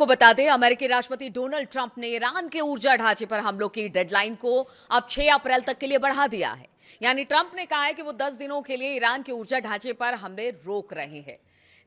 को बता दें, अमेरिकी राष्ट्रपति डोनाल्ड ट्रंप ने ईरान के ऊर्जा ढांचे पर हमलों की डेडलाइन को अब 6 अप्रैल तक के लिए बढ़ा दिया है। यानी ट्रंप ने कहा है कि वो 10 दिनों के लिए ईरान के ऊर्जा ढांचे पर हमले रोक रहे हैं।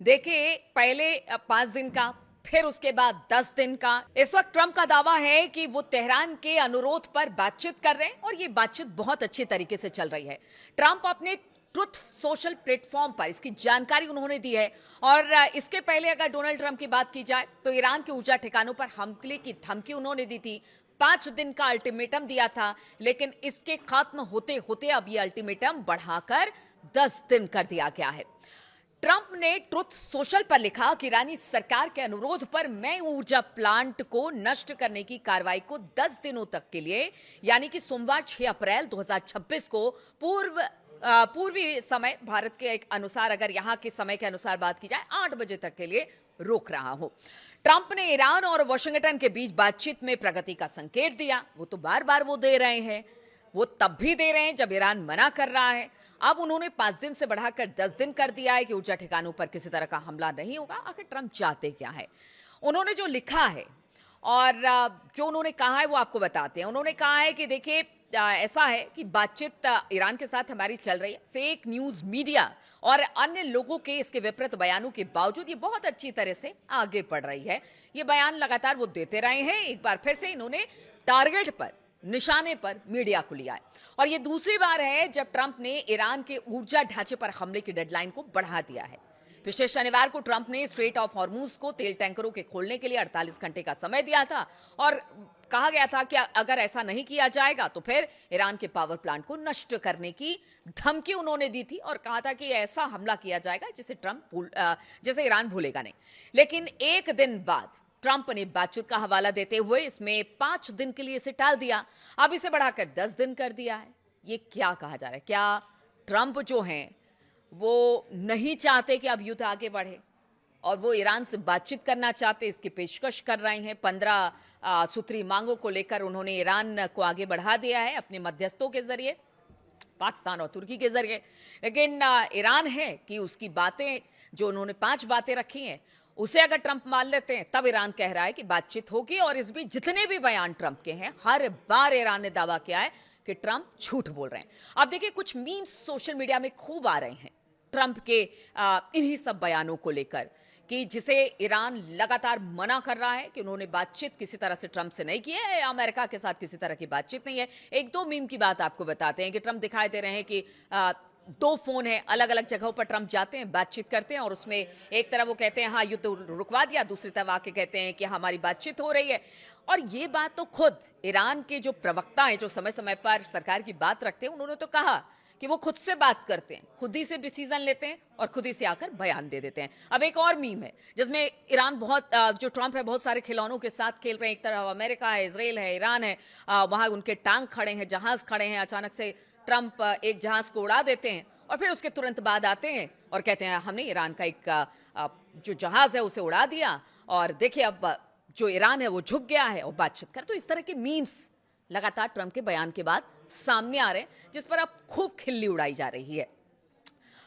देखिए, पहले 5 दिन का, फिर उसके बाद 10 दिन का। इस वक्त ट्रंप का दावा है कि वो तेहरान के अनुरोध पर बातचीत कर रहे हैं और ये बातचीत बहुत अच्छी तरीके से चल रही है। ट्रंप अपने ट्रुथ सोशल प्लेटफॉर्म पर इसकी जानकारी उन्होंने दी है। और इसके पहले अगर डोनाल्ड ट्रंप की बात की जाए तो ईरान के ऊर्जा ठिकानों पर हमले की धमकी उन्होंने दी थी। 5 दिन का अल्टीमेटम दिया था, लेकिन इसके खत्म होते होते अब यह अल्टीमेटम बढ़ाकर 10 दिन कर दिया गया है। ट्रंप ने ट्रुथ सोशल पर लिखा कि ईरानी सरकार के अनुरोध पर मैं ऊर्जा प्लांट को नष्ट करने की कार्रवाई को 10 दिनों तक के लिए, यानी कि सोमवार 6 अप्रैल 2026 को पूर्वी समय भारत के एक अनुसार, अगर यहां के समय के अनुसार बात की जाए, 8 बजे तक के लिए रोक रहा हो। ट्रंप ने ईरान और वाशिंगटन के बीच बातचीत में प्रगति का संकेत दिया। वो तो बार बार वो दे रहे हैं, वो तब भी दे रहे हैं जब ईरान मना कर रहा है। अब उन्होंने 5 दिन से बढ़ाकर 10 दिन कर दिया है कि ऊर्जा ठिकानों पर किसी तरह का हमला नहीं होगा। आखिर ट्रंप चाहते क्या है? उन्होंने जो लिखा है और जो उन्होंने कहा है वो आपको बताते हैं। उन्होंने कहा है कि देखिए, ऐसा है कि बातचीत ईरान के साथ हमारी चल रही है। फेक न्यूज मीडिया और अन्य लोगों के इसके विपरीत बयानों के बावजूद ये बहुत अच्छी तरह से आगे बढ़ रही है। ये बयान लगातार वो देते रहे हैं। एक बार फिर से इन्होंने टारगेट पर, निशाने पर मीडिया को लिया है। और ये दूसरी बार है जब ट्रंप ने ईरान के ऊर्जा ढांचे पर हमले की डेडलाइन को बढ़ा दिया है। पिछले शनिवार को ट्रंप ने स्ट्रेट ऑफ हॉर्मूज को तेल टैंकरों के खोलने के लिए 48 घंटे का समय दिया था और कहा गया था कि अगर ऐसा नहीं किया जाएगा तो फिर ईरान के पावर प्लांट को नष्ट करने की धमकी उन्होंने दी थी और कहा था कि ऐसा हमला किया जाएगा जिसे ईरान भूलेगा नहीं। लेकिन एक दिन बाद ट्रंप ने बातचीत का हवाला देते हुए इसमें 5 दिन के लिए इसे टाल दिया। अब इसे बढ़ाकर 10 दिन कर दिया है। ये क्या कहा जा रहा है? क्या ट्रंप जो हैं वो नहीं चाहते कि अब युद्ध आगे बढ़े और वो ईरान से बातचीत करना चाहते, इसकी पेशकश कर रहे हैं? 15 सूत्री मांगों को लेकर उन्होंने ईरान को आगे बढ़ा दिया है अपने मध्यस्थों के जरिए, पाकिस्तान और तुर्की के जरिए। लेकिन ईरान है कि उसकी बातें, जो उन्होंने 5 बातें रखी हैं, उसे अगर ट्रंप मान लेते हैं तब ईरान कह रहा है कि बातचीत होगी। और इस बीच जितने भी बयान ट्रंप के हैं, हर बार ईरान ने दावा किया है कि ट्रंप झूठ बोल रहे हैं। अब देखिए, कुछ मीम्स सोशल मीडिया में खूब आ रहे हैं ट्रंप के इन्हीं सब बयानों को लेकर, कि जिसे ईरान लगातार मना कर रहा है कि उन्होंने बातचीत किसी तरह से ट्रंप से नहीं की है, अमेरिका के साथ किसी तरह की बातचीत नहीं है। 1-2 मीम की बात आपको बताते हैं कि ट्रंप दिखाई दे रहे हैं कि 2 फोन है, अलग अलग जगहों पर ट्रंप जाते हैं, बातचीत करते हैं और उसमें एक तरफ वो कहते हैं हाँ युद्ध रुकवा दिया, दूसरी तरफ आके कहते हैं कि हमारी बातचीत हो रही है। और ये बात तो खुद ईरान के जो प्रवक्ता हैं, जो समय समय पर सरकार की बात रखते हैं, उन्होंने तो कहा कि वो खुद से बात करते हैं, खुद ही से डिसीजन लेते हैं और खुद ही से आकर बयान दे देते हैं। अब एक और मीम है जिसमें ईरान जो ट्रंप है बहुत सारे खिलौनों के साथ खेल रहे हैं। एक तरफ अमेरिका है, इजराइल है, ईरान है, वहां उनके टैंक खड़े हैं, जहाज खड़े हैं। अचानक से ट्रंप एक जहाज को उड़ा देते हैं और फिर उसके तुरंत बाद आते हैं और कहते हैं हमने ईरान का एक जो जहाज है उसे उड़ा दिया और देखिए अब जो ईरान है वो झुक गया है और बातचीत कर। तो इस तरह के मीम्स लगातार ट्रंप के बयान के बाद सामने आ रहे हैं, जिस पर अब खूब खिल्ली उड़ाई जा रही है।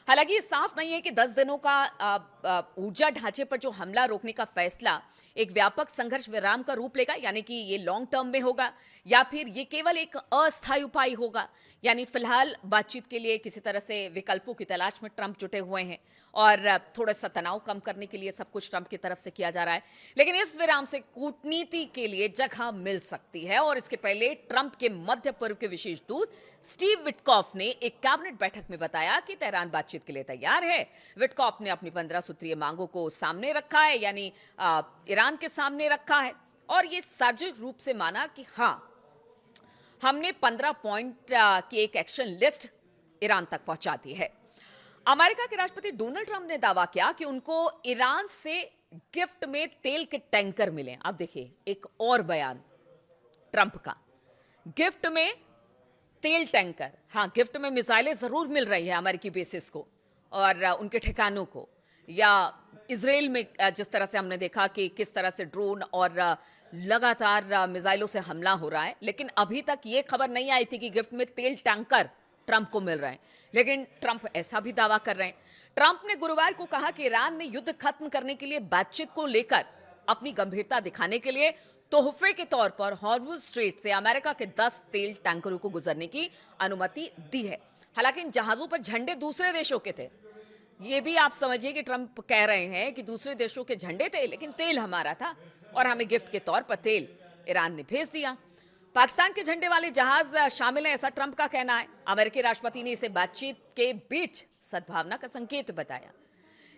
हालांकि ये साफ नहीं है कि 10 दिनों का ऊर्जा ढांचे पर जो हमला रोकने का फैसला एक व्यापक संघर्ष विराम का रूप लेगा, यानी कि ये लॉन्ग टर्म में होगा, या फिर ये केवल एक अस्थायी उपाय होगा। यानी फिलहाल बातचीत के लिए किसी तरह से विकल्पों की तलाश में ट्रंप जुटे हुए हैं और थोड़ा सा तनाव कम करने के लिए सब कुछ ट्रंप की तरफ से किया जा रहा है। लेकिन इस विराम से कूटनीति के लिए जगह मिल सकती है। और इसके पहले ट्रंप के मध्य पूर्व के विशेष दूत स्टीव विटकॉफ ने एक कैबिनेट बैठक में बताया कि तेहरान बातचीत के लिए तैयार है। विटकॉफ ने अपनी 15 सूत्रीय मांगों को सामने रखा है, यानी ईरान के सामने रखा है और ये सार्वजनिक रूप से माना कि हाँ, हमने 15 पॉइंट की एक एक्शन लिस्ट ईरान तक पहुंचा दी है। अमेरिका के राष्ट्रपति डोनाल्ड ट्रंप ने दावा किया कि उनको ईरान से गिफ्ट में तेल के टैंकर मिले। अब देखिए एक और बयान ट्रंप का, गिफ्ट में तेल टैंकर। हाँ, गिफ्ट में मिसाइलें जरूर मिल रही है अमेरिकी बेसिस को और उनके ठिकानों को, या इजराइल में जिस तरह से हमने देखा कि किस तरह से ड्रोन और लगातार मिसाइलों से हमला हो रहा है। लेकिन अभी तक ये खबर नहीं आई थी कि गिफ्ट में तेल टैंकर ट्रंप को मिल रहे हैं। लेकिन ट्रंप ऐसा भी दावा कर रहे हैं। ट्रंप ने गुरुवार को कहा कि ईरान ने युद्ध खत्म करने के लिए बातचीत को लेकर अपनी गंभीरता दिखाने के लिए तोहफे के तौर पर हॉर्मुज स्ट्रेट से अमेरिका के 10 तेल टैंकरों को गुजरने की अनुमति दी है। हालांकि इन जहाजों पर झंडे दूसरे देशों के थे। ये भी आप समझिए कि ट्रंप कह रहे हैं कि दूसरे देशों के झंडे थे लेकिन तेल हमारा था और हमें गिफ्ट के तौर पर तेल ईरान ने भेज दिया। पाकिस्तान के झंडे वाले जहाज शामिल हैं, ऐसा ट्रंप का कहना है। अमेरिकी राष्ट्रपति ने इसे बातचीत के बीच सद्भावना का संकेत बताया।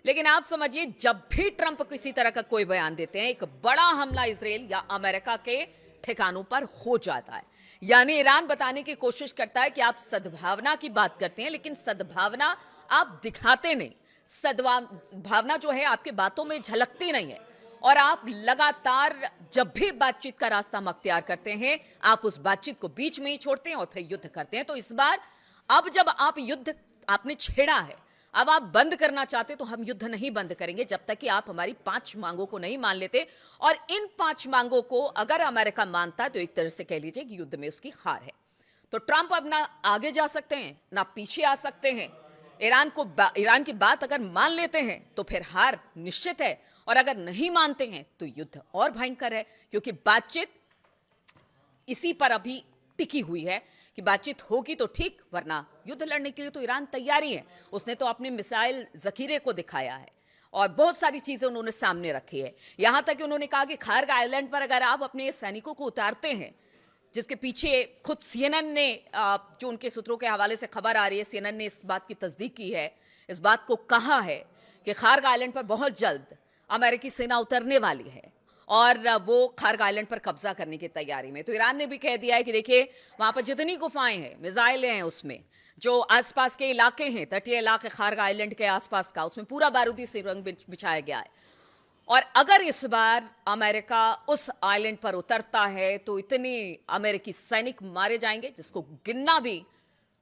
लेकिन आप समझिए, जब भी ट्रंप किसी तरह का कोई बयान देते हैं, एक बड़ा हमला इजराइल या अमेरिका के ठिकानों पर हो जाता है। यानी ईरान बताने की कोशिश करता है कि आप सद्भावना की बात करते हैं लेकिन सद्भावना आप दिखाते नहीं। सद्भावना जो है आपके बातों में झलकती नहीं है और आप लगातार जब भी बातचीत का रास्ता मख्तियार करते हैं, आप उस बातचीत को बीच में ही छोड़ते हैं और फिर युद्ध करते हैं। तो इस बार अब जब आप युद्ध आपने छेड़ा है, अब आप बंद करना चाहते तो हम युद्ध नहीं बंद करेंगे जब तक कि आप हमारी 5 मांगों को नहीं मान लेते। और इन 5 मांगों को अगर अमेरिका मानता है तो एक तरह से कह लीजिए कि युद्ध में उसकी हार है। तो ट्रंप अब ना आगे जा सकते हैं ना पीछे आ सकते हैं। ईरान की बात अगर मान लेते हैं तो फिर हार निश्चित है और अगर नहीं मानते हैं तो युद्ध और भयंकर है, क्योंकि बातचीत इसी पर अभी टिकी हुई है कि बातचीत होगी तो ठीक, वरना युद्ध लड़ने के लिए तो ईरान तैयारी है। उसने तो अपने मिसाइल जखीरे को दिखाया है और बहुत सारी चीजें उन्होंने सामने रखी है। यहां तक कि उन्होंने कहा कि खार्ग आइलैंड पर अगर आप अपने सैनिकों को उतारते हैं, जिसके पीछे खुद सीएनएन ने, जो उनके सूत्रों के हवाले से खबर आ रही है, सीएनएन ने इस बात की तस्दीक की है, इस बात को कहा है कि खार्ग आइलैंड पर बहुत जल्द अमेरिकी सेना उतरने वाली है और वो खार्ग आइलैंड पर कब्जा करने की तैयारी में। तो ईरान ने भी कह दिया है कि देखिए, वहां पर जितनी गुफाएं हैं, मिसाइलें हैं, उसमें जो आसपास के इलाके हैं, तटीय इलाके खार्ग आइलैंड के आसपास का, उसमें पूरा बारूदी सुरंग बिछाया गया है। और अगर इस बार अमेरिका उस आइलैंड पर उतरता है तो इतने अमेरिकी सैनिक मारे जाएंगे जिसको गिनना भी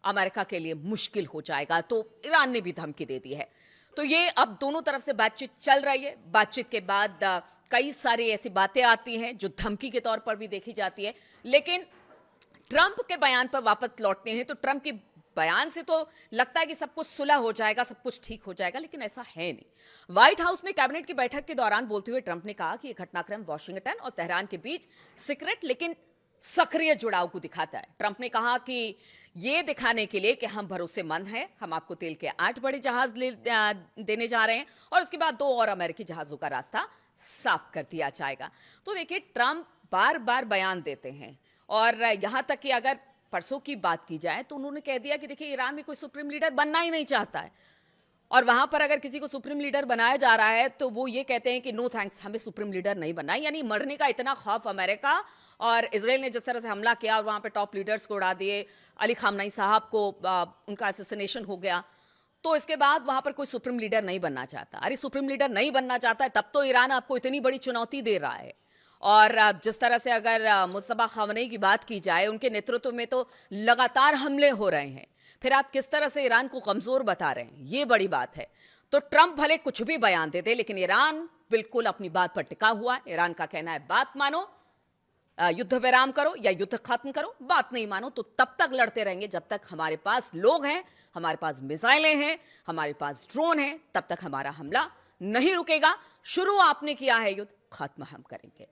अमेरिका के लिए मुश्किल हो जाएगा। तो ईरान ने भी धमकी दे दी है। तो ये अब दोनों तरफ से बातचीत चल रही है। बातचीत के बाद कई सारी ऐसी बातें आती हैं जो धमकी के तौर पर भी देखी जाती है। लेकिन ट्रंप के बयान पर वापस लौटते हैं तो ट्रंप के बयान से तो लगता है कि सब कुछ सुलह हो जाएगा, सब कुछ ठीक हो जाएगा, लेकिन ऐसा है नहीं। व्हाइट हाउस में कैबिनेट की बैठक के दौरान बोलते हुए ट्रंप ने कहा कि यह घटनाक्रम वॉशिंगटन और तेहरान के बीच सीक्रेट लेकिन सक्रिय जुड़ाव को दिखाता है। ट्रंप ने कहा कि यह दिखाने के लिए कि हम भरोसेमंद हैं, हम आपको तेल के 8 बड़े जहाज देने जा रहे हैं और उसके बाद 2 और अमेरिकी जहाजों का रास्ता साफ कर दिया जाएगा। तो देखिए, ट्रंप बार बार बयान देते हैं और यहां तक कि अगर परसों की बात की जाए तो उन्होंने कह दिया कि देखिए, ईरान में कोई सुप्रीम लीडर बनना ही नहीं चाहता है और वहां पर अगर किसी को सुप्रीम लीडर बनाया जा रहा है तो वो ये कहते हैं कि नो थैंक्स, हमें सुप्रीम लीडर नहीं बनना। यानी मरने का इतना खौफ अमेरिका और इजराइल ने जिस तरह से हमला किया और वहां पे टॉप लीडर्स को उड़ा दिए, अली खामनेई साहब को उनका असैसिनेशन हो गया, तो इसके बाद वहां पर कोई सुप्रीम लीडर नहीं बनना चाहता। अरे सुप्रीम लीडर नहीं बनना चाहता है तब तो ईरान आपको इतनी बड़ी चुनौती दे रहा है। और जिस तरह से अगर मुस्तफा खामनेई की बात की जाए, उनके नेतृत्व में तो लगातार हमले हो रहे हैं, फिर आप किस तरह से ईरान को कमजोर बता रहे हैं, ये बड़ी बात है। तो ट्रंप भले कुछ भी बयान दे दे लेकिन ईरान बिल्कुल अपनी बात पर टिका हुआ है। ईरान का कहना है बात मानो, युद्ध विराम करो या युद्ध खत्म करो। बात नहीं मानो तो तब तक लड़ते रहेंगे जब तक हमारे पास लोग हैं, हमारे पास मिसाइलें हैं, हमारे पास ड्रोन हैं, तब तक हमारा हमला नहीं रुकेगा। शुरू आपने किया है युद्ध, खत्म हम करेंगे।